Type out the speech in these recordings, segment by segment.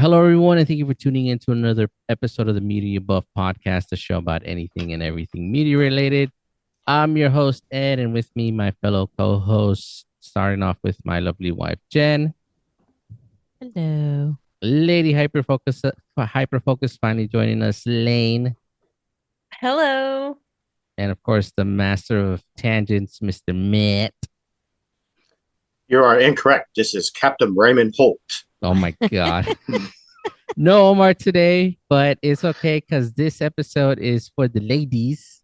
Hello, everyone, and thank you for tuning in to another episode of the Media Buff Podcast, a show about anything and everything media related. I'm your host, Ed, and with me, my fellow co hosts, starting off with my lovely wife, Jen, Hello. Lady Hyperfocus finally joining us, Lane, Hello. and of course, the master of tangents, Mr. Mitt. You are incorrect. This is Captain Raymond Holt. Oh my God. No Omar today, but it's okay because this episode is for the ladies.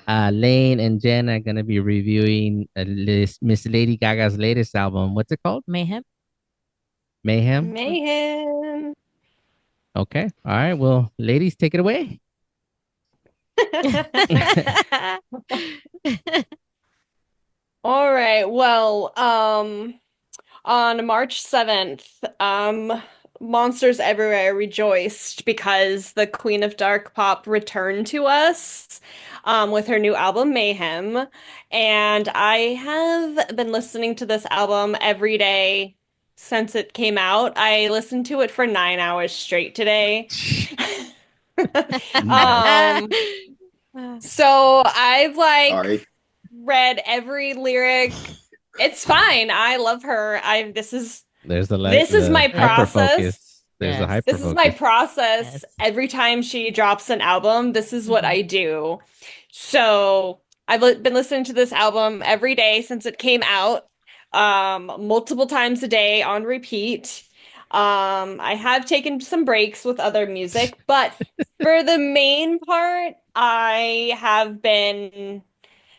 Lane and Jen are gonna be reviewing Miss Lady Gaga's latest album. What's it called? Mayhem. Mayhem. Mayhem. Okay. All right. Well, ladies, take it away. All right. Well, on March 7th, Monsters Everywhere rejoiced because the Queen of Dark Pop returned to us with her new album Mayhem. And I have been listening to this album every day since it came out. I listened to it for 9 hours straight today. Nice. So I've Sorry. read every lyric. It's fine. I love her. This is There's the this is my process. There's the Yes. hyper This is my process. Yes. Every time she drops an album, this is what I do. So I've been listening to this album every day since it came out, multiple times a day on repeat. I have taken some breaks with other music, but for the main part, I have been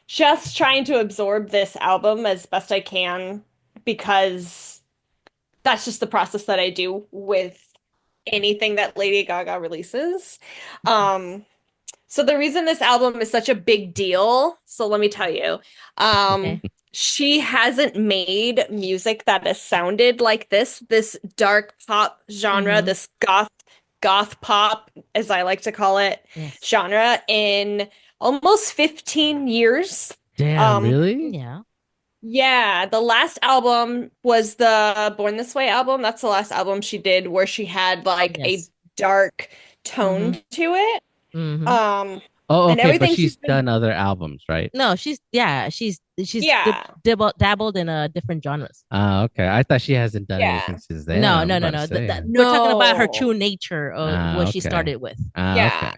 just trying to absorb this album as best I can because that's just the process that I do with anything that Lady Gaga releases. So the reason this album is such a big deal, so let me tell you, Okay. she hasn't made music that has sounded like this dark pop genre, Mhm. this goth pop, as I like to call it, Yes. genre in almost 15 years. Damn, really? Yeah. Yeah, the last album was the Born This Way album. That's the last album she did where she had like a Yes. dark tone to it. hmm Um, Oh, and okay, but everything she's she's been, done other albums, right? No, she's yeah, dabbled in different genres. Okay. I thought she hasn't done yeah, anything since then. No, I was no, no, about to no. say. We're talking about her no, true nature of what she Okay. started with. yeah. Okay.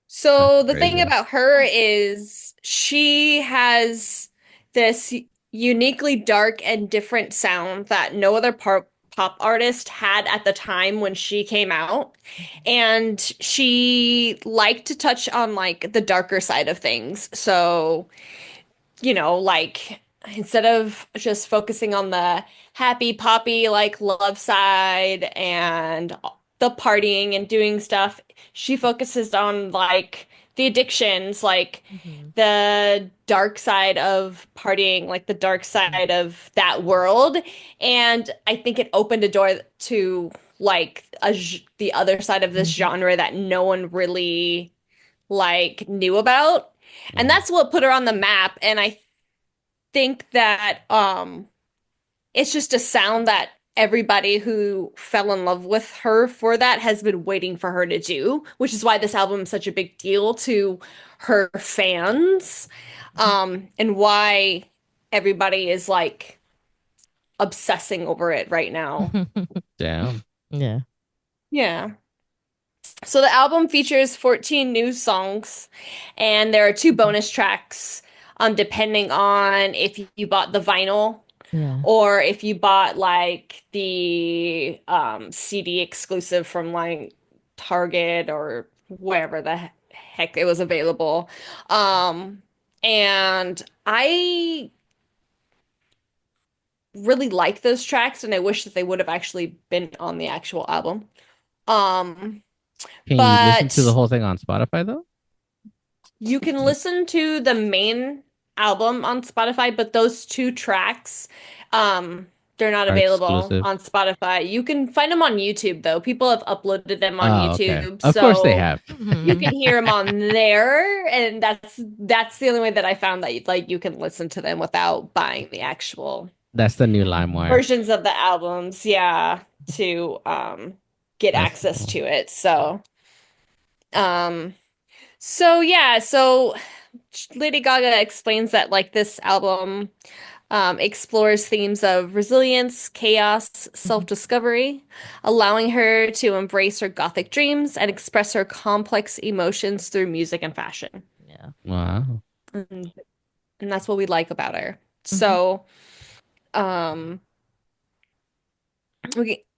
So That's the thing crazy. about her is she has this uniquely dark and different sound that no other pop artist had at the time when she came out. And she liked to touch on like the darker side of things. So, like instead of just focusing on the happy poppy like love side and the partying and doing stuff, she focuses on like the addictions, like Mhm. the dark side of partying, like the dark side of that world. And I think it opened a door to like the other side of this Mhm. genre that no one really like knew about. And Mhm. that's what put her on the map. And I think that it's just a sound that everybody who fell in love with her for that has been waiting for her to do, which is why this album is such a big deal to her fans, and why everybody is like obsessing over it right now. Damn. Yeah. Yeah. So the album features 14 new songs, and there are two bonus tracks, depending on if you bought the vinyl Yeah. or if you bought like the CD exclusive from like Target or wherever the heck it was available. Um, and I really like those tracks, and I wish that they would have actually been on the actual album. Um, Can you listen to the but whole thing on Spotify though? you can listen to the main album on Spotify, but those two tracks, they're not Are available exclusive. on Spotify. You can find them on YouTube though. People have uploaded them on Oh, okay. YouTube, Of course they so have. you Mhm. can hear them on there, and that's the only way that I found that like you can listen to them without buying the actual That's the new LimeWire. versions of the albums. Yeah, to get That's access cool. to it. Um, so Lady Gaga explains that like this album explores themes of resilience, chaos, self-discovery, allowing her to embrace her gothic dreams and express her complex emotions through music and fashion. Yeah. Wow. And, and that's what we like about her. Mhm. So, um,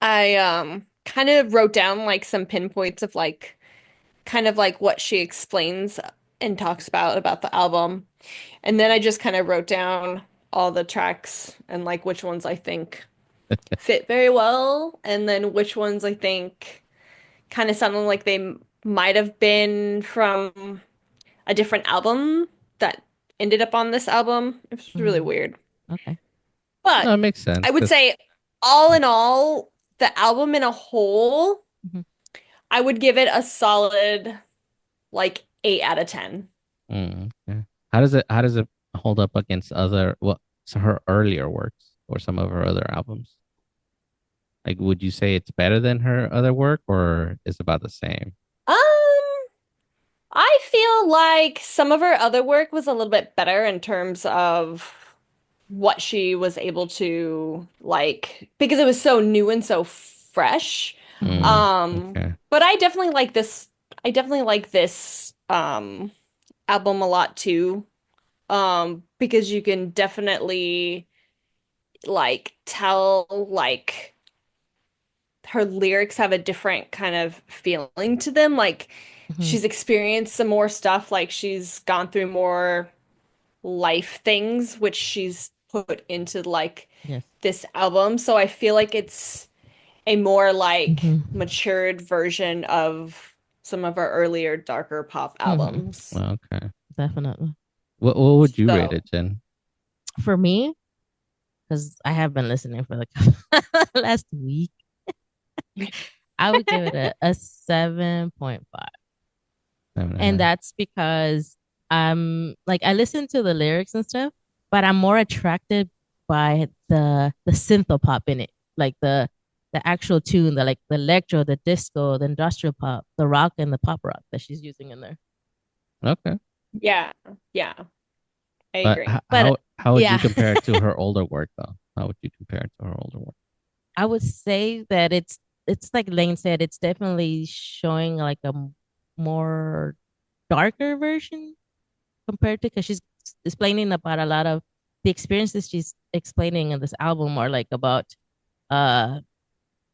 I kind of wrote down like some pinpoints of like kind of like what she explains and talks about the album. And then I just kind of wrote down all the tracks and like which ones I think fit very well, and then which ones I think kind of sounded like they might have been from a different album that ended up on this album. It was really Mm. weird. Okay. But No, it makes sense. I would say, all in all, the album in a whole, Mhm. I would give it a solid like 8 out of 10. Okay. How does it hold up against her earlier works or some of her other albums? Like, would you say it's better than her other work, or is about the same? Um, I feel like some of her other work was a little bit better in terms of what she was able to like because it was so new and so fresh. Okay. But I definitely like this album a lot too. Because you can definitely like tell like her lyrics have a different kind of feeling to them. Like Mhm. she's experienced some more stuff, like she's gone through more life things, which she's put into like Yes. this album. So I feel like it's a more like Mhm. matured version of some of our earlier darker pop albums. Okay. Definitely. What would you rate So it, Jen? For me, because I have been listening for like last week, I would give it a 7.5. Seven and a And half. that's because I'm like I listen to the lyrics and stuff, but I'm more attracted by the synthpop in it, like the actual tune, the electro, the disco, the industrial pop, the rock, and the pop rock that she's using in there. Okay. yeah, yeah, I But agree. But how would you yeah, compare it to her older work, though? How would you compare it to her older work? I would say that it's like Lane said, it's definitely showing like a more darker version compared to because she's explaining about a lot of the experiences she's explaining in this album are like about uh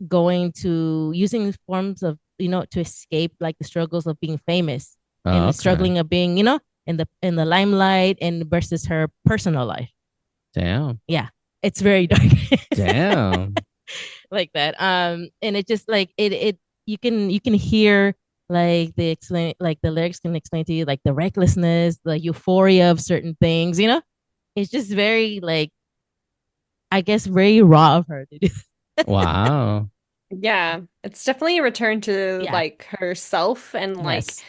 going to using forms of to escape like the struggles of being famous Oh, and okay. struggling of being in the limelight and versus her personal life. Damn. Yeah, it's very dark. Damn. Like that. And it just like it you can hear like the lyrics can explain to you like the recklessness, the euphoria of certain things, it's just very like I guess very raw of her to do. Wow. Yeah, it's definitely a return to Yeah. like herself and like Yes.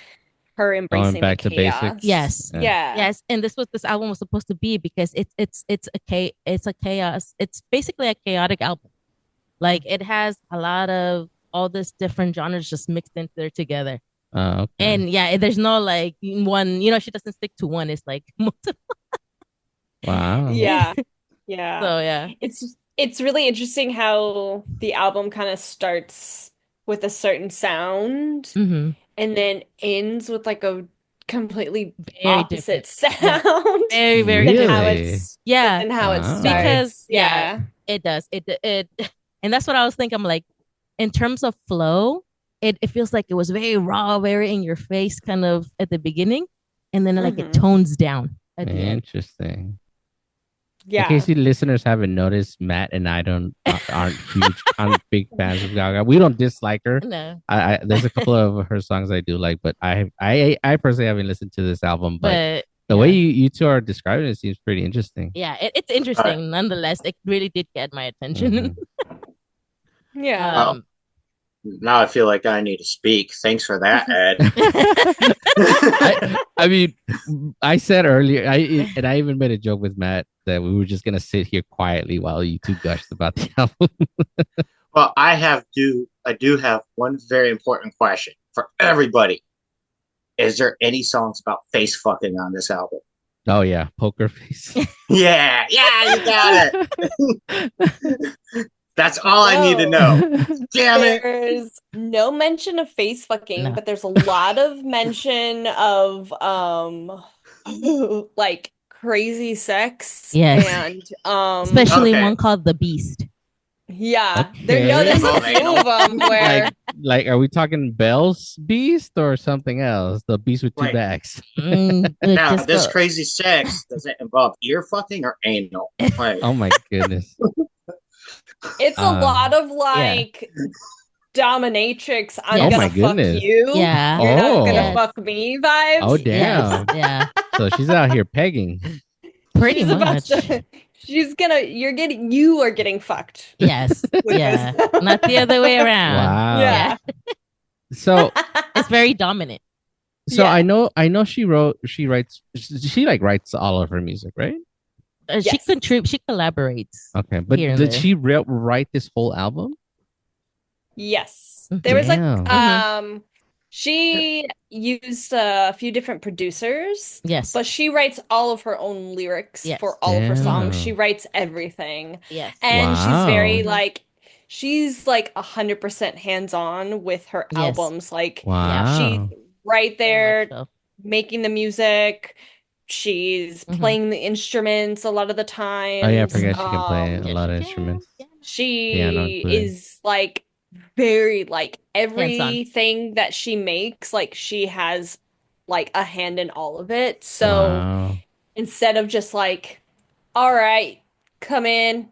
her Going embracing the back to basics. Yes. chaos. Yeah. Yeah. Yes, and this what this album was supposed to be because it's a chaos. It's basically a chaotic album. Like it has a lot of all this different genres just mixed into there together. Oh, okay. And yeah, there's no like one, she doesn't stick to one. It's like multiple. Wow. Yeah. Yeah. So yeah. It's really interesting how the album kind of starts with a certain sound Mm-hmm. and then ends with like a completely Very opposite different. Yeah. sound Very, very than different. how Really? it's Yeah. than how it Wow. Because starts. yeah, Yeah. it does. It and that's what I was thinking. I'm like, in terms of flow, it feels like it was very raw, very in your face kind of at the beginning. And then like it Hmm. tones down at the end. Interesting. In Yeah. case you listeners haven't noticed, Matt and I aren't big fans of Gaga. We don't dislike her. No. There's a couple of her songs I do like, but I personally haven't listened to this album. But But the way yeah. you two are describing it seems pretty interesting. Yeah, it's All right. interesting nonetheless. It really did get my attention. Mhm. Yeah. Well, now I feel like I need to speak. Thanks for that, Ed. I mean, I said earlier, I even made a joke with Matt that we were just gonna sit here quietly while you two gushed about the album. Well, I have to I do have one very important question for everybody. Is there any songs about face fucking on this album? Oh yeah, poker face. Yeah, you got it. That's all I need to know. Damn it. There's no mention of face fucking, No. but there's a lot of mention of like crazy sex Yes. and Especially Okay. one called The Beast. yeah. Okay. There's a Oh, few of them where Like, are we talking Bell's Beast or something else? The Beast with two Wait. backs. Now, Just this go. crazy sex, does it involve ear fucking or anal? Like, Oh my goodness. it's a lot of like dominatrix, I'm Yes. Oh gonna my fuck goodness. you. Yeah. You're not gonna Oh. fuck me vibes. Oh Yes. damn. Yeah. So she's out here pegging. Pretty She's about much. to, you are getting fucked. Yes. with Yeah. this. Not the other way around. Wow. Yeah. So It's very dominant. Yeah. I know she writes all of her music, right? She Yes. she collaborates. Okay, but Here and did there. she write this whole album? Yes. Mhm. There was like Damn. she used a few different producers, Yes. but she writes all of her own lyrics Yes. for all of her songs. Damn. She writes everything. Yes. And she's very Wow. like she's like 100% hands-on with her Yes. albums. Like Wow. she's right Very there much so. making the music. She's Mhm. playing the instruments a lot of the times. Oh yeah, I forget she can play Um, a lot of Yes, she can. instruments. Yeah. Piano and she flute. is like very like Hands-on. everything that she makes, like she has like a hand in all of it. So Wow. instead of just like, all right, come in,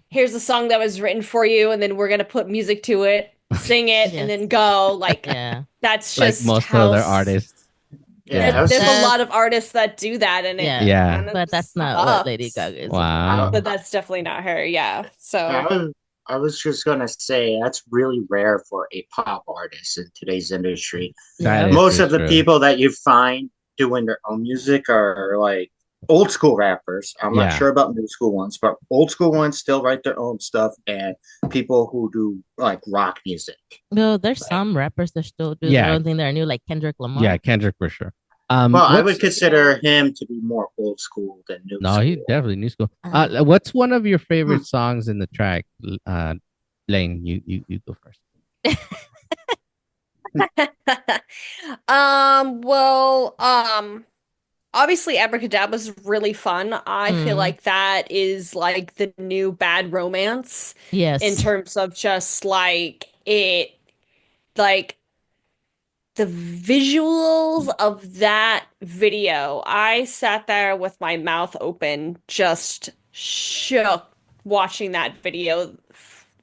here's a song that was written for you, and then we're gonna put music to it, sing it, Yes. and then go. Like Yeah. that's Like just most how other artists. yeah, I was there's just- a lot of artists that do that, and Yeah. it Yeah. kind of But that's not what Lady sucks. Gaga is. Wow. But that's definitely not her. Yeah. So I was just gonna say that's really rare for a pop artist in today's industry. That Yeah. is Most for of the sure. people that you find doing their own music are like old school rappers. I'm not Yeah. sure about new school ones, but old school ones still write their own stuff, and people who do like rock music. No, there's some rappers that still do Yeah. their own thing that are new, like Kendrick Lamar. Yeah, Kendrick for sure. Well, I would what's consider him to be more old school than new no, school. he's definitely new school. Uh, What's one of your favorite songs in the track? Lane, you go first. well, obviously Abracadabra is really fun. I feel Mm. like that is like the new Bad Romance Yes. in terms of just like it, like the visuals of that video. I sat there with my mouth open, just shook watching that video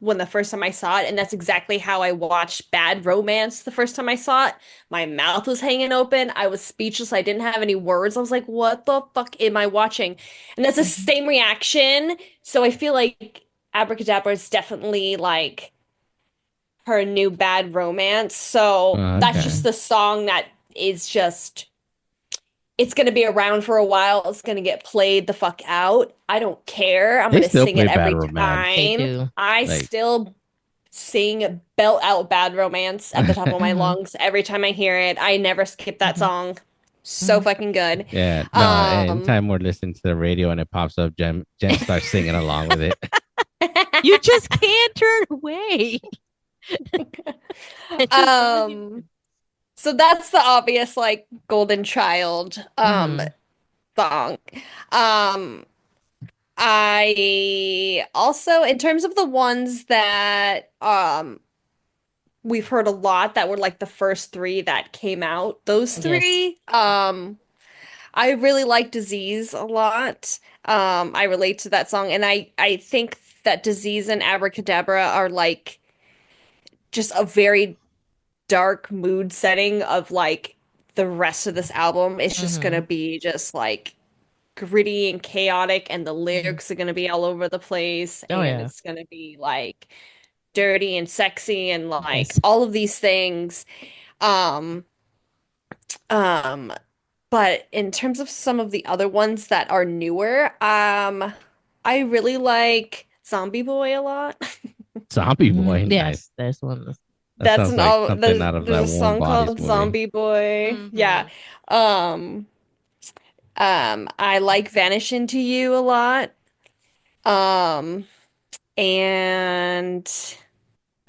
when the first time I saw it, and that's exactly how I watched Bad Romance the first time I saw it. My mouth was hanging open. I was speechless. I didn't have any words. I was like, what the fuck am I watching? And that's the same reaction. So I feel like Abracadabra is definitely like her new Bad Romance. So that's Okay. just the song that is just it's gonna be around for a while. It's gonna get played the fuck out. I don't care. I'm They gonna still sing play it Bad every Romance. They time. do. I Like- still sing belt out Bad Romance at the top of my Mhm. lungs every time I hear it. I never skip that song. So Mhm. fucking good. Yeah. No, Um, anytime we're listening to the radio and it pops up, Jen starts singing along with it. You just can't turn away. It just- So that's the obvious like golden child Mhm. song. I also, in terms of the ones that we've heard a lot that were like the first three that came out, those Yes. three I really like Disease a lot. I relate to that song, and I think that Disease and Abracadabra are like just a very dark mood setting of like the rest of this album. It's just Mhm. gonna be just like gritty and chaotic, and the lyrics are gonna be all over the place, Oh, and yeah. it's gonna be like dirty and sexy and like Yes. all of these things. Um, but in terms of some of the other ones that are newer, I really like Zombie Boy a lot. Zombie Boy. Mhm. Nice. Yes, there's one. That That's sounds an like all. something out of There's that a Warm song Bodies called movie. Zombie Boy. Yeah. Mhm. Um. I like Vanish Into You a lot. Um. And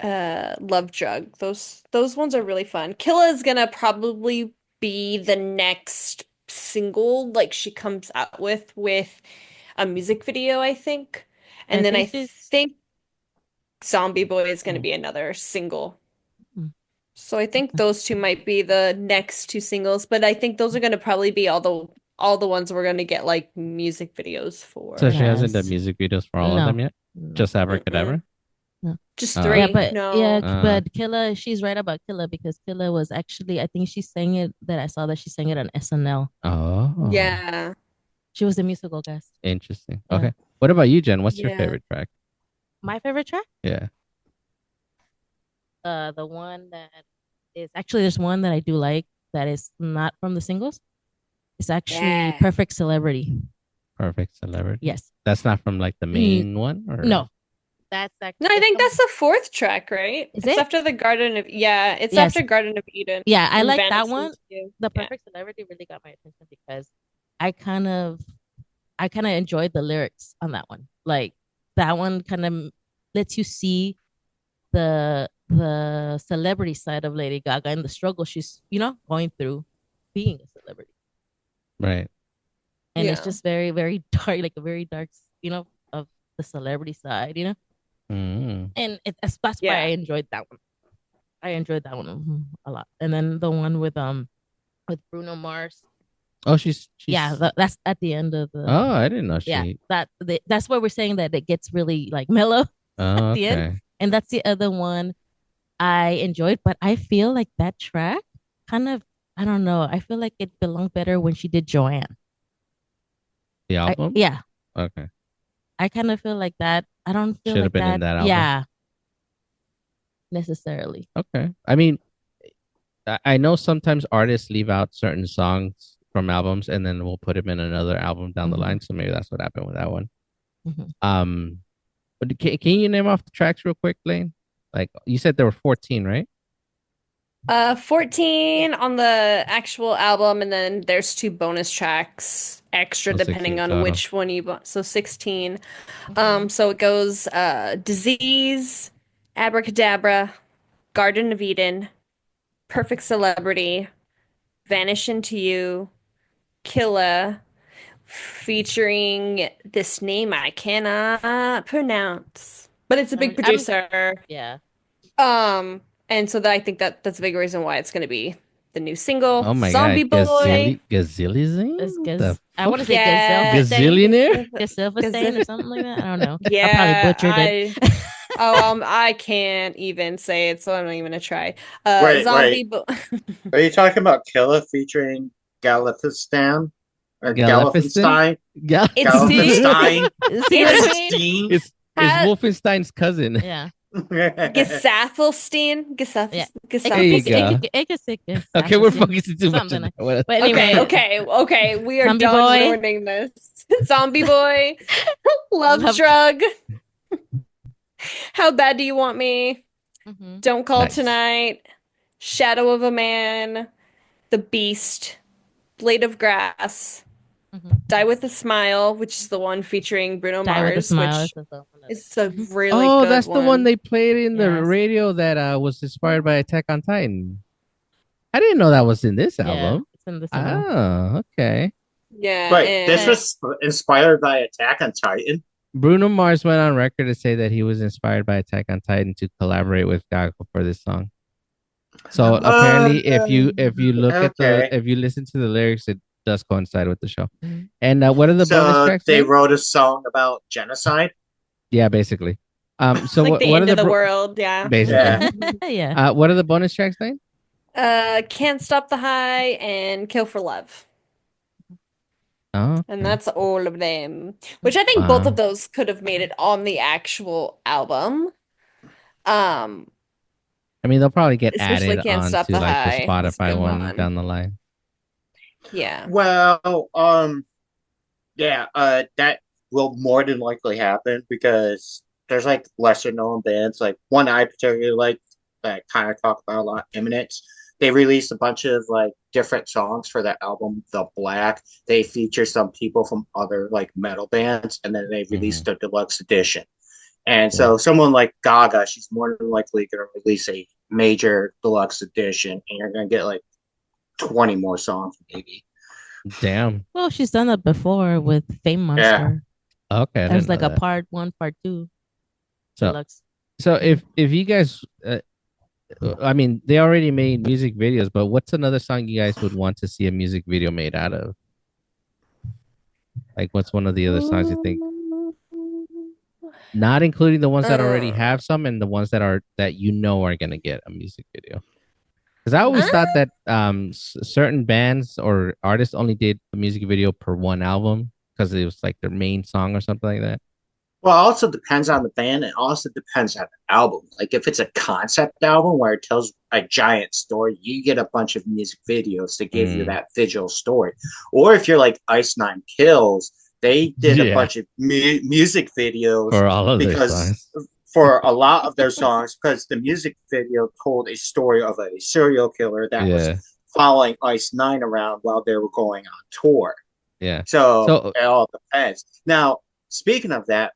Love Drug. Those ones are really fun. Killa is gonna probably be the next single like she comes out with a music video, I think. I And then I think she's. think Zombie Boy is gonna Oh, be another single. mm, So I think those two might be the next two singles, but I think those are gonna probably be all the ones we're gonna get like music videos So for. she hasn't done yes. music videos for all of them No. yet? No. Just Mm-mm. Abracadabra? No. Just Uh, Yeah, three. but yeah, No. uh, but Killa, she's right about Killa because Killa was actually, I think she sang it that I saw that she sang it on SNL. oh, Yeah. She was the musical guest. interesting. Yeah. Okay. What about you, Jen? What's your Yeah. favorite track? My favorite track? Yeah. The one that is actually there's one that I do like that is not from the singles. It's actually Yeah. Perfect Celebrity. Perfect Celebrity. Yes. That's not from like the main one, or No. That's No, actually I it's think from, that's the fourth track, right? is It's it? after the Garden of yeah, it's Yes. after Garden of Eden Yeah, I and like that Vanish one. Into You. The Yeah. Perfect Celebrity really got my attention because I kind of I kind of enjoyed the lyrics on that one. Like that one kind of lets you see the celebrity side of Lady Gaga and the struggle she's going through being a celebrity. right? And it's Yeah. just very very dark, like a very dark, of the celebrity side, Mm. and that's why I Yeah. enjoyed that one. I enjoyed that one a lot. And then the one with Bruno Mars. Oh, she's Yeah, that's at the end of the. Oh, I didn't know Yeah, she. that's why we're saying that it gets really like mellow at Oh, the end. okay. And that's the other one I enjoyed, but I feel like that track kind of, I don't know. I feel like it belonged better when she did Joanne. The album. Yeah, Okay. I kind of feel like that. I don't feel Should have like been in that. that album. Yeah, necessarily. Okay. I mean, I know sometimes artists leave out certain songs from albums and then we'll put them in another album down the Mhm. line. So maybe that's what happened with that one. Mhm. But can you name off the tracks real quick, Lane? Like you said, there were 14, right? 14 on the actual album, and then there's two bonus tracks extra So 16 depending on total. which one you bought. So 16. Mhm. So it goes Disease, Abracadabra, Garden of Eden, Perfect Celebrity, Vanish Into You, Killa, featuring this name I cannot pronounce, but it's a big I'm producer. yeah. And so I think that's a big reason why it's going to be the new single, Oh my Zombie God, Boy. Gazillizine? It's What the I want to fuck? say Yeah, Gazillionaire? Gazilfastain or something like that. I don't know. I probably yeah, butchered it. I can't even say it, so I'm not even gonna try. Wait. Zombie Boy. Are you talking about Killa featuring Galifistan or Galefiston? Galifenstein? Gal- It's See, Galifenstein? see what I it's mean? Steen? it's ha Wolfenstein's cousin. Yeah, Gesaffelstein, yeah. There you Gesaffelstein. go. It could say Okay, we're Gazilfastain. focusing too much Something on like. that. What- But Okay, anyway, okay. We are Zombie done Boy, ruining this. Zombie Boy, Love love. Drug. How bad do you want me? Hmm. Don't call Nice. tonight. Shadow of a Man. The Beast. Blade of Grass. Hmm. Die with a Smile, which is the one featuring Bruno Die with a Mars, Smile which is another. is a Mhm. really Oh, good that's the one one. they played in the Yes. radio that was inspired by Attack on Titan. I didn't know that was in this Yeah, album. it's in the single. Oh, okay. Yeah, Wait, this and was inspired by Attack on Titan? Bruno Mars went on record to say that he was inspired by Attack on Titan to collaborate with Gaga for this song. So apparently, if you look at Okay. if you listen to the lyrics, it does coincide with the show. Mhm. And what are the bonus So tracks? they Name? wrote a song about genocide? Yeah, basically. So like the what are end the of the world, yeah. basically? Yeah. What are the bonus tracks name? Can't Stop the High and Kill for Love. Oh, And okay. that's all of them. Which I think both Wow. of those could have made it on the actual album. Um, I mean, they'll probably get especially added Can't Stop onto the like the High. It's a Spotify good one one. down the line. Yeah. Well, yeah, that will more than likely happen because there's like lesser known bands. Like one I particularly like that I kind of talk about a lot, Eminence. They released a bunch of like different songs for that album, The Black. They feature some people from other like metal bands, and then they Mhm. released a deluxe edition. And Cool. so someone like Gaga, she's more than likely going to release a major deluxe edition, and you're going to get like 20 more songs, maybe. Damn. Well, she's done that before with Fame Yeah. Monster. Okay, I There's didn't know like a that. part 1, part 2 So, deluxe. so thing. if you guys, I mean, they already made music videos, but what's another song you guys would want to see a music video made out of? Like, what's one of the other songs you think? Not including the ones that already Uh, have some, and the ones that you know are gonna get a music video. Because I always thought that certain bands or artists only did a music video per one album because it was like their main song or something like that. Well, it also depends on the band. It also depends on the album. Like if it's a concept album where it tells a giant story, you get a bunch of music videos to give you Mm. that visual story. Or if you're like Ice Nine Kills, they did a Yeah, bunch of music videos for all of their because songs. for a lot of their songs, because the music video told a story of a serial killer that was Yeah, following Ice Nine around while they were going on tour. yeah. So So it all depends. Now, speaking of that,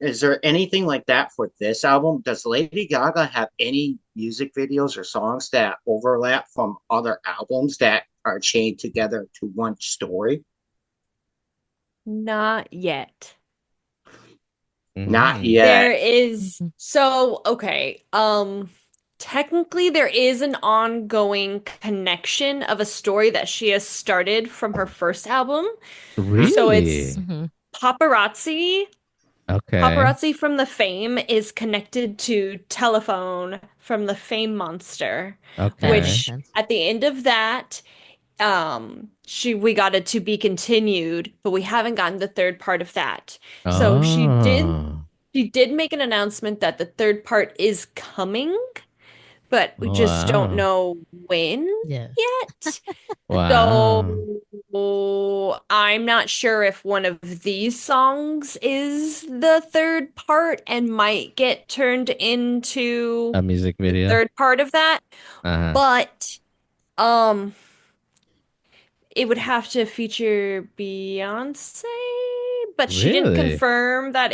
is there anything like that for this album? Does Lady Gaga have any music videos or songs that overlap from other albums that are chained together to one story? not yet. Not mm, There yet. is Mhm. okay. Technically there is an ongoing connection of a story that she has started from her first album. So it's really? Mhm. Paparazzi. Okay, Paparazzi from the Fame is connected to Telephone from the Fame Monster, That makes okay. which sense. at the end of that, we got it to be continued, but we haven't gotten the third part of that. So Oh, she did make an announcement that the third part is coming, but we just don't wow, know when Yeah. yet. wow. So I'm not sure if one of these songs is the third part and might get turned into A music the video. third part of that, Uh-huh. but um it would have to feature Beyonce, but she didn't Really? confirm that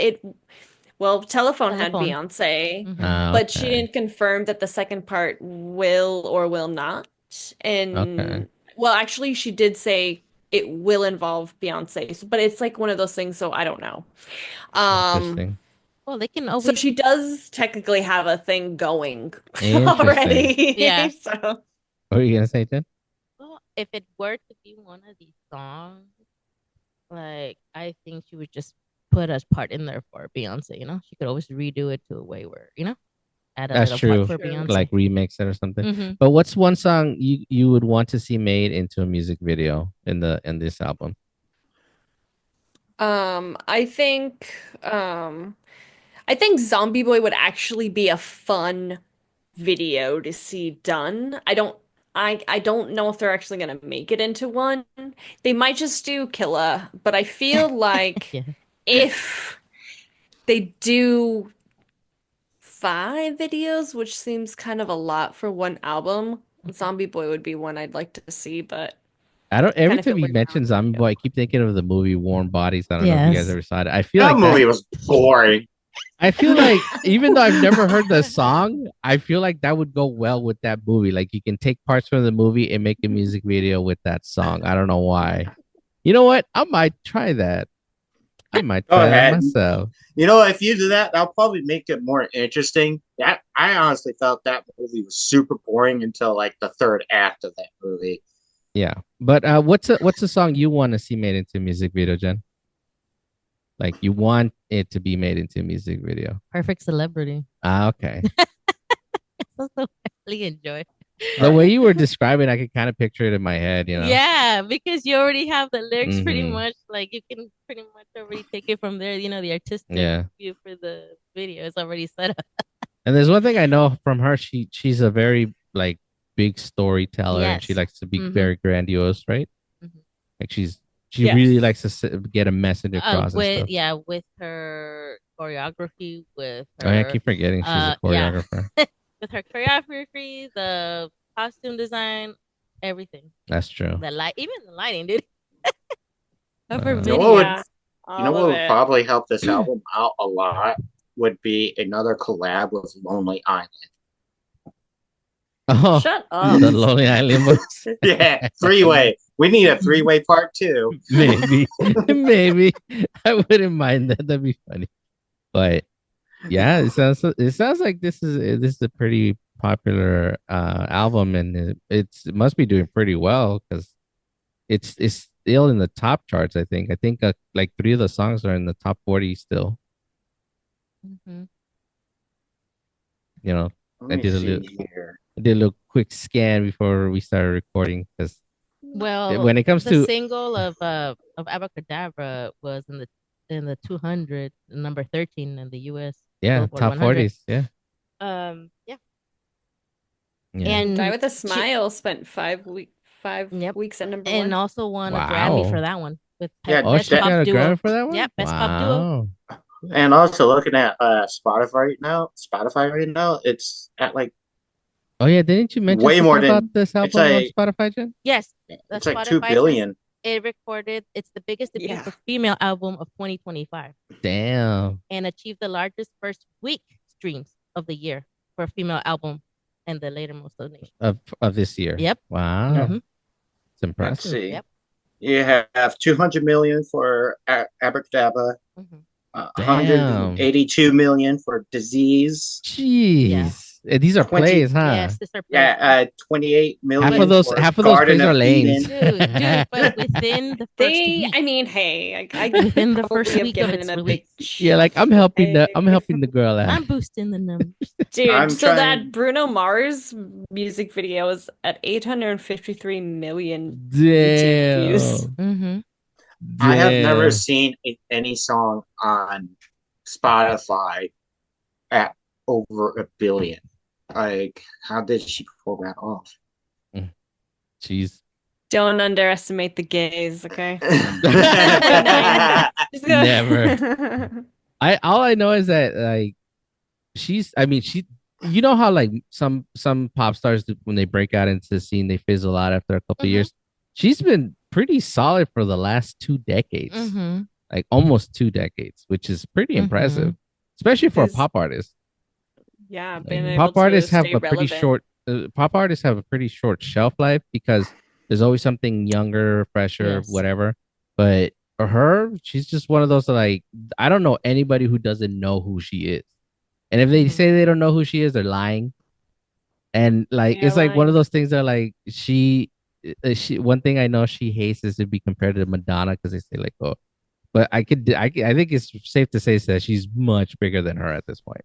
well, Telephone had Telephone. Beyonce, Mhm. but she Okay. didn't confirm that the second part will or will not. Okay. And well, actually, she did say it will involve Beyonce, but it's like one of those things, so I don't know. Um, Interesting. Well, they can so always she does technically have a thing going Interesting. yeah. already. So What were you gonna say, Jen? Well, if it were to be one of these songs, like I think she would just put a part in there for Beyonce, you know? She could always redo it to a way where, add a That's little part true. for true. Like Beyonce. remix it or something. Mm-hmm. But what's one song you would want to see made into a music video in this album? I think um I think Zombie Boy would actually be a fun video to see done. I don't know if they're actually gonna make it into one. They might just do Killa, but I feel like Yeah. if they do 5 videos, which seems kind of a lot for one album, Zombie Boy would be one I'd like to see, but I don't. Every kind of time feel you like mention Zombie Boy, I keep thinking of the movie Warm Bodies. I don't know if you guys Yes. ever saw it. I feel That like that. movie was boring. I feel like even though I've never heard the song, I feel like that would go well with that movie. Like you can take parts from the movie and make a music video with that song. I don't know why. You know what? I might try that. I might Go try that ahead. myself. You know, if you do that, that'll probably make it more interesting. That I honestly felt that movie was super boring until like the third act of that movie. Yeah. But what's a song you want to see made into a music video, Jen? Like you want it to be made into a music video. Perfect Celebrity. Ah, okay. That's what I really enjoy. The way you were describing, I could kind of picture it in my head, you know? Yeah, because you already have the lyrics pretty Mhm. much. Like you can pretty much already take it from there. The artistic Yeah. view for the video is already set up. And there's one thing I know from her, she's a very like big storyteller and she Yes. likes to be Mhm. very grandiose, right? Mhm. Like she Yes. really likes to get a message across and stuff. With her choreography, with Oh, yeah, I her keep forgetting she's a yeah. choreographer. with her choreography, the costume design, everything. That's true. The light, even the lighting, dude. Of her Wow. You know what would videos. Yeah, you know all what of would it. probably help this album out a lot would be another collab with Lonely Island. Oh, Shut up. the Lonely Island Boys. Yeah, three-way. We need a three-way part two. Maybe, maybe I wouldn't mind that. That'd be funny. But yeah, it sounds like this is a pretty popular album, and it must be doing pretty well because it's still in the top charts. I think like 3 of the songs are in the top 40 still. Hmm. You know, Let I me did a see little here. I did a little quick scan before we started recording because Well, when it comes the to single of Abracadabra was in the 200, number 13 in the U.S. yeah Billboard top 100. 40s, yeah, Yeah, yeah, Die and with a she, Smile spent 5 yep, weeks at number and one. also won a Grammy for wow. that one with Yeah, Oh, Best she that, Pop got a Duo. Grammy for that one. Yep, Best Pop Duo. Wow. and also looking at Spotify right now, it's at like Oh yeah, didn't you mention way more something about than this it's album on like Spotify, Jen? Yes, the it's like 2 Spotify says billion. it recorded. It's the biggest debut Yeah. for female album of 2025 Damn. and achieved the largest first week streams of the year for a female album and the later most of the nation. Of this year. Yep. Wow. Mhm. It's Let's impressive. see. Yep. You have 200 million for Abracadabra, Mhm. Damn. 182 million for Disease. Jeez. These are 20 plays, huh? Yes, this are Yeah, plays. 28 half of million those for half of those Garden plays are of lanes. Eden. Dude, but within the first week, I mean, hey, I within the probably first have week of given its him a big release, Yeah, like I'm helping shake. the girl out. I'm boosting the numbers. Dude, I'm so that trying. Bruno Mars music video is at 853 million YouTube views. Damn. Mm-hmm. I have never Damn. seen any song on Spotify at over a billion. Like, how did she pull that off? Jeez. Don't underestimate the gays, okay? Just go. Never. All I know is that like she you know how like some pop stars when they break out into the scene they fizzle out after a couple of Mhm. years. She's been pretty solid for the last 2 decades. Mm-hmm. Like almost 2 decades, which is pretty impressive, especially for a Is- pop artist. Yeah, Like, being able pop to artists have stay a pretty relevant. short pop artists have a pretty short shelf life because there's always something younger, fresher, Yes. whatever. But for her, she's just one of those that, like, I don't know anybody who doesn't know who she is. And if they Mhm. say they don't know who she is, they're lying. And like They're it's like one of lying. those things that like she one thing I know she hates is to be compared to Madonna because they say like, oh, but I think it's safe to say that she's much bigger than her at this point.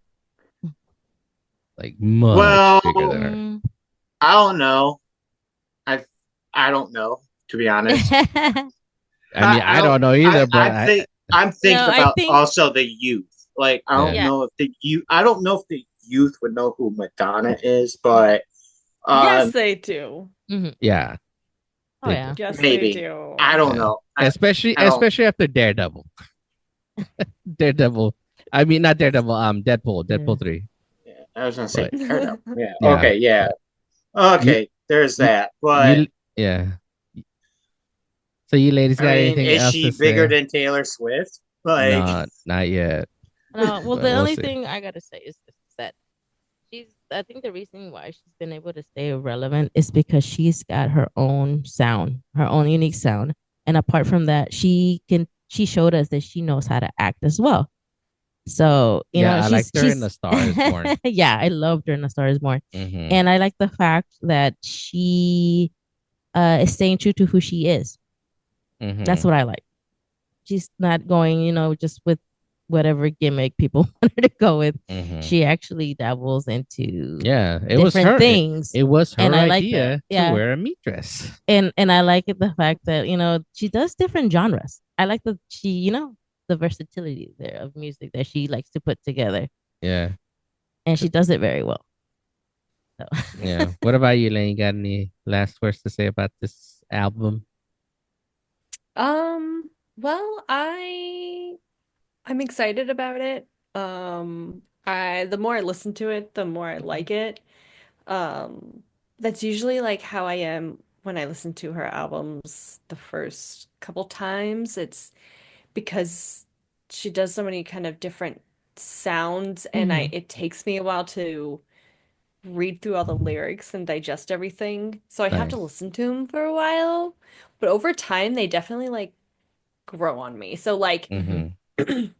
Like much Well, bigger than her. Mm. I don't know. I don't know, to be honest. I mean, I don't know either, but I'm thinking No, I about think- also the youth. Like, I don't Yeah. know if the youth. I don't know if the youth would know who Madonna is, but Yes, they do. Mhm. yeah, Oh They yeah. Yes, maybe. they do. I don't Yeah. know. especially I don't- especially after Daredevil. Daredevil. I mean, not Daredevil. Deadpool. Deadpool 3. Yeah, I was gonna say. But- Daredevil. Yeah. Yeah. Okay. Yeah. Okay. There's that. But Yeah. So you ladies got I mean, anything is else she to bigger say? than Taylor Swift? Like, No, not yet. No, well, But the we'll only see. thing I gotta say is this, that I think the reason why she's been able to stay relevant is because she's got her own sound, her own unique sound. And apart from that, she showed us that she knows how to act as well. So, you Yeah, know, I liked her in The Star Is Born. Yeah, I loved her in The Star Is Born. Mhm. And I like the fact that she is staying true to who she is. Mhm. That's what I like. She's not going, just with whatever gimmick people want her to go with. Mhm. She actually dabbles into Yeah, it was different her things. It was her And I like idea that. Yeah. to wear a meat dress. And I like it, the fact that, she does different genres. I like that she, the versatility there of music that she likes to put together. Yeah, And she does it very well. So. yeah. What about you, Lane? You got any last words to say about this album? Well, I'm excited about it. The more I listen to it, the more I like it. Um, that's usually like how I am when I listen to her albums the first couple times. It's because she does so many kind of different sounds, and I Hmm. it takes me a while to read through all the lyrics and digest everything. So I have to Nice. listen to them for a while. But over time, they definitely like grow on me. So like Hmm. Mm-hmm.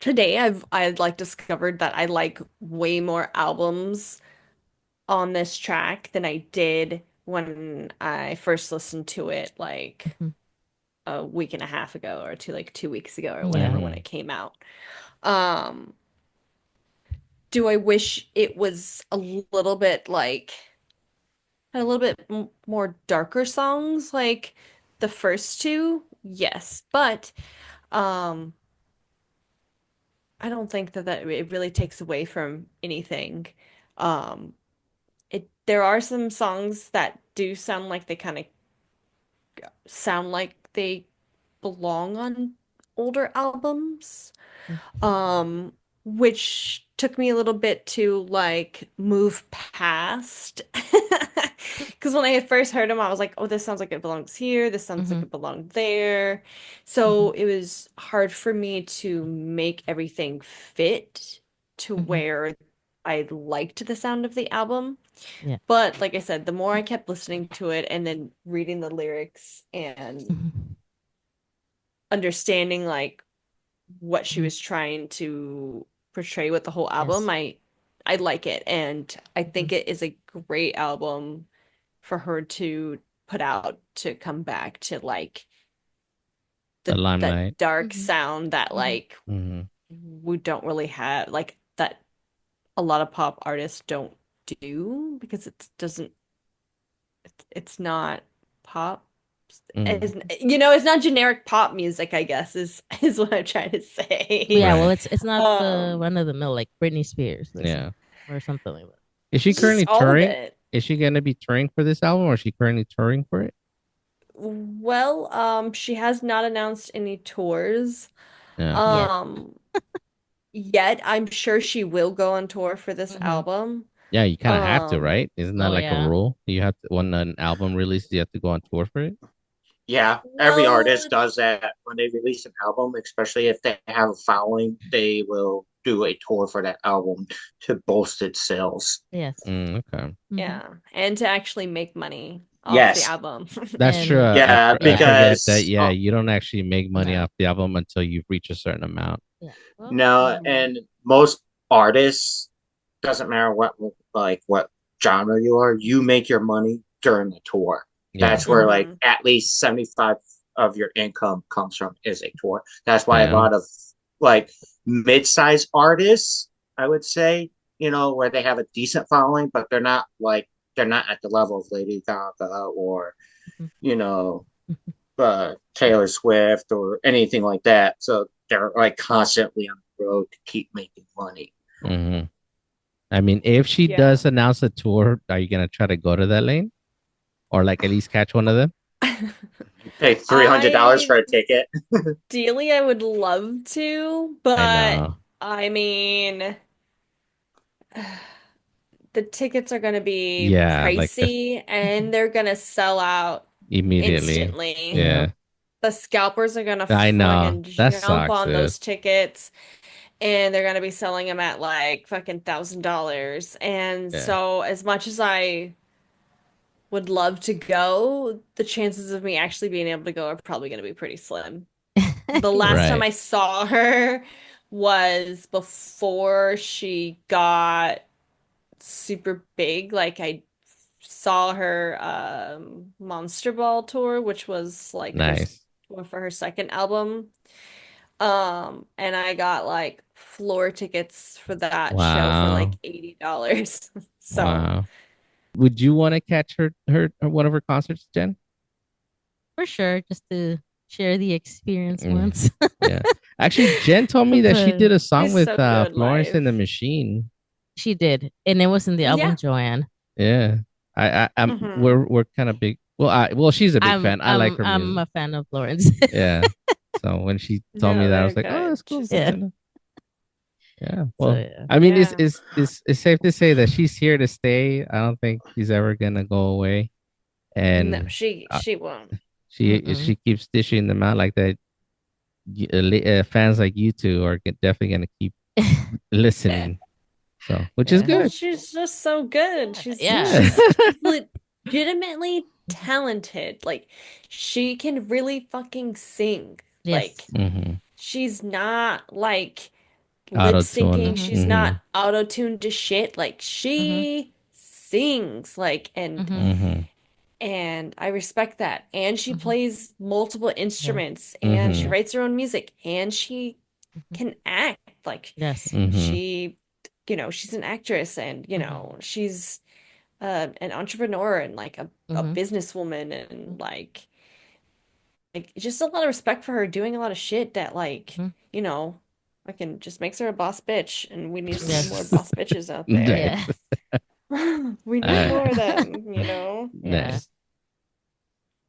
today I like discovered that I like way more albums on this track than I did when I first listened to it like Hmm. a week and a half ago or like 2 weeks ago or Yeah. whatever when Mm-hmm. it came out. Um, do I wish it was a little bit like a little bit m more darker songs like the first two? Yes, but um I don't think that it really takes away from anything. Um there are some songs that do sound like they kind of sound like they belong on older albums. Um, which took me a little bit to like move past. Because when I first heard them, I was like, oh, this sounds like it belongs here. This sounds like Hmm. it belonged there. Hmm. So it was hard for me to make everything fit to Hmm. where I liked the sound of the album. Yeah. But like I said, the more I kept listening to it and then reading the lyrics and Hmm. understanding like what she Hmm. was trying to portray with the whole album, Yes. I like it and I Hmm. think it is a great album for her to put out to come back to like The that limelight. dark Hmm. sound that Hmm. like Mm-hmm. we don't really have like that a lot of pop artists don't do because it doesn't it's not pop. Mm-hmm. It's not generic pop music, I guess, is what I'm trying to say. Yeah. Well, Right. it's not the Um, run of the mill like Britney Spears, let's say, Yeah. or something like Is she just currently all of touring? it. Is she gonna be touring for this album, or is she currently touring for it? Well, she has not announced any tours. Yeah. that. Yet. Um, yet I'm sure she will go on tour for this Hmm. album. Yeah, you kind of have to, Um, right? Isn't that Oh like a yeah. rule? You have to when an album releases, you have to go on tour for it. Yeah, every well, artist does that when they release an album, especially if they have a following, they will do a tour for that album to boost its sales. Yes. Okay, Hmm. yeah, and to actually make money off the Yes. album. that's true. And Yeah, I yeah. forget that. because Yeah, you don't actually make money No. off the album until you reach a certain amount. Yeah. Well. no, Mhm. and most artists, doesn't matter what genre you are, you make your money during the tour. Yeah, That's where like Mhm. at least 75 of your income comes from is a tour. That's why a yeah, lot of like mid-sized artists, I would say, where they have a decent following, but they're not at the level of Lady Gaga or, Mhm. you know, Taylor Swift or anything like that. So they're like constantly on the road to keep making money. hmm I mean, if she Yeah. does announce a tour, are you gonna try to go to that lane or like at least catch one of them? You pay $300 I for a ticket. Ideally, I would love to, I but know. I mean, the tickets are going to be Yeah, like pricey and Mhm. they're going to sell out immediately. instantly. Yeah. Yeah, The scalpers are going to I know. fucking That jump sucks, on dude. those tickets and they're going to be selling them at like fucking $1,000. And Yeah, so, as much as I would love to go, the chances of me actually being able to go are probably going to be pretty slim. The Yeah. last time right. I saw her was before she got super big. Like I saw her Monster Ball tour, which was like her Nice. tour for her second album. And I got like floor tickets for that show for like Wow. $80. So Wow. Would you want to catch her one of her concerts, Jen? For sure, just to share the experience Mm, once. yeah. Actually, Jen told me that she But did a song she's with so good Florence and the live. Machine. she did, and it was in the album Yeah. Joanne. Yeah. I'm Hmm. we're kind of big. Well, she's a big I'm fan. I like I'm her I'm music. a fan of Lawrence. Yeah. So when she told me No, that, I they're was like, "Oh, good. that's cool. She's Good Yeah. to good. know." Yeah. So, Well, yeah. I mean, Yeah. it's safe to say that she's here to stay. I don't think she's ever gonna go away, No, and uh, she won't. Mm-mm. she keeps dishing them out like that. Fans like you two are definitely gonna keep listening. So, which is Yeah. Well, good. she's just so good. Yeah. She's legitimately talented. Like she can really fucking sing. Like Yes. Mm-hmm. she's not like lip Auto syncing. tune. Mm-hmm. She's Mm-hmm. not auto-tuned to shit. Like Mm-hmm. she sings like Mm-hmm. Mm-hmm. and I respect that. And she Mm-hmm. plays multiple Yeah. instruments and she Mm-hmm. writes her own music and she Mm-hmm. can act. Like Yes. Mm-hmm. she, she's an actress and, Mm-hmm. she's an entrepreneur and like a Mm-hmm. businesswoman and like just a lot of respect for her doing a lot of shit that like, Mm-hmm. fucking just makes her a boss bitch and we need to see more Yes. boss bitches out there. Nice. Yeah. We need Uh, more of them. Yeah. nice.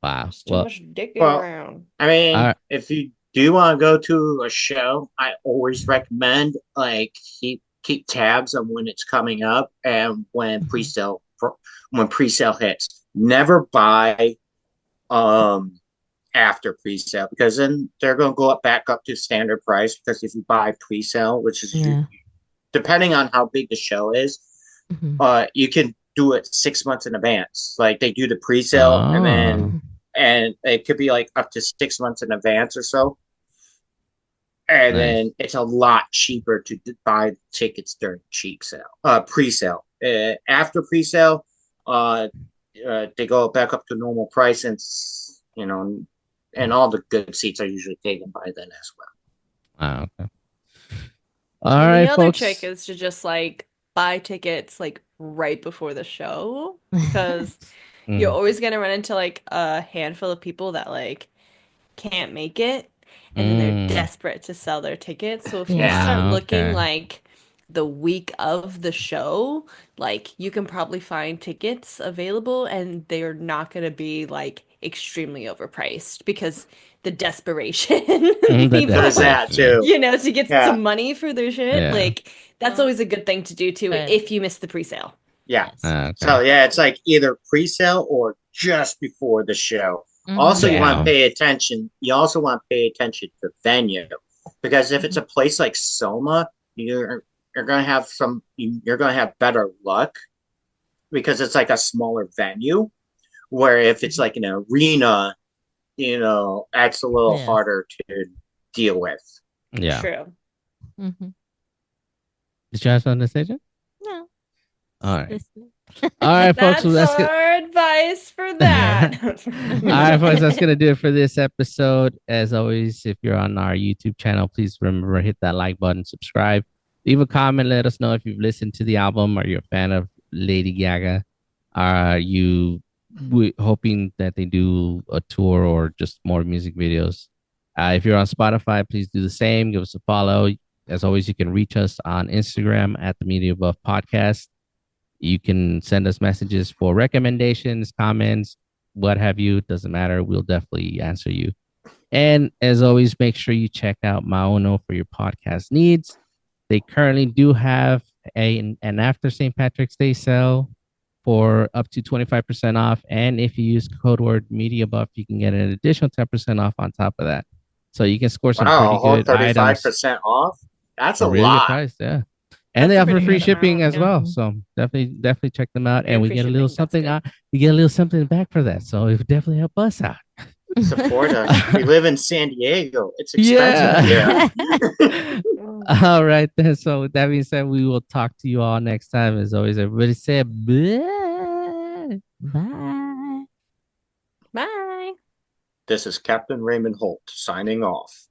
Wow. There's too Well, much dick Well, around. I mean, uh, if you do want to go to a show, I always recommend like keep tabs on when it's coming up and Mm-hmm. when pre-sale hits. Never buy um after pre-sale because then they're going to go up back up to standard price because if you buy pre-sale, which is Yeah. depending on how big the show is, Mm-hmm. you can do it 6 months in advance. Like they do the pre-sale oh, and it could be like up to 6 months in advance or so. And nice. then it's a lot cheaper to buy tickets during pre-sale. After pre-sale, uh, they go back up to normal price, and and all the good seats are usually taken by then as well. Okay. All Well, the right, other trick folks. is to just like buy tickets like right before the show because you're Mm. always gonna run into like a handful of people that like can't make it and then they're Mm. desperate to sell their tickets. So if you Yeah. start Ah, looking okay. like the week of the show, like you can probably find tickets available and they're not going to be like extremely overpriced because the desperation The people There's want, that desperation, yeah. too. to get Yeah, some money for their shit. Yeah. Like that's Well, always a good thing to do too but if you miss the pre-sale. yeah. yes. Ah, okay. So yeah, it's like either pre-sale or just before the show. Mm-hmm. Also, you want to Yeah. pay attention. You also want to pay attention to venue because if it's Mm-hmm. a place like Soma, you're gonna have you're gonna have better luck because it's like a smaller venue. Where if it's like an arena, that's a little Yes. harder to deal with. Yeah. True. Mm-hmm. Did you have something to say, Jen? No. All right. Listening. All right, folks. Well, That's that's good. our advice for All that. right, folks. That's gonna do it for this episode. As always, if you're on our YouTube channel, please remember hit that like button, subscribe, leave a comment. Let us know if you've listened to the album or you're a fan of Lady Gaga. Are you hoping that they do a tour or just more music videos? If you're on Spotify, please do the same. Give us a follow. As always, you can reach us on Instagram at the Media Buff Podcast. You can send us messages for recommendations, comments, what have you. It doesn't matter. We'll definitely answer you. And as always, make sure you check out Maono for your podcast needs. They currently do have an after St. Patrick's Day sale for up to 25% off. And if you use code word Media Buff, you can get an additional 10% off on top of that. So you can score some Wow, pretty a whole good items 35% off. That's for a a really good lot. price. Yeah. And they That's a offer pretty free good shipping amount. as Yeah. well. Mm-hmm. So definitely check them out. And And we free get a little shipping. That's something good. out. We get a little something back for that. So it would definitely help us out. Support us. We live in San Diego. It's expensive here. Yeah. Mm. All right then. So with that being said, we will talk to you all next time. As always, everybody say bye. Bye. Bye. This is Captain Raymond Holt signing off.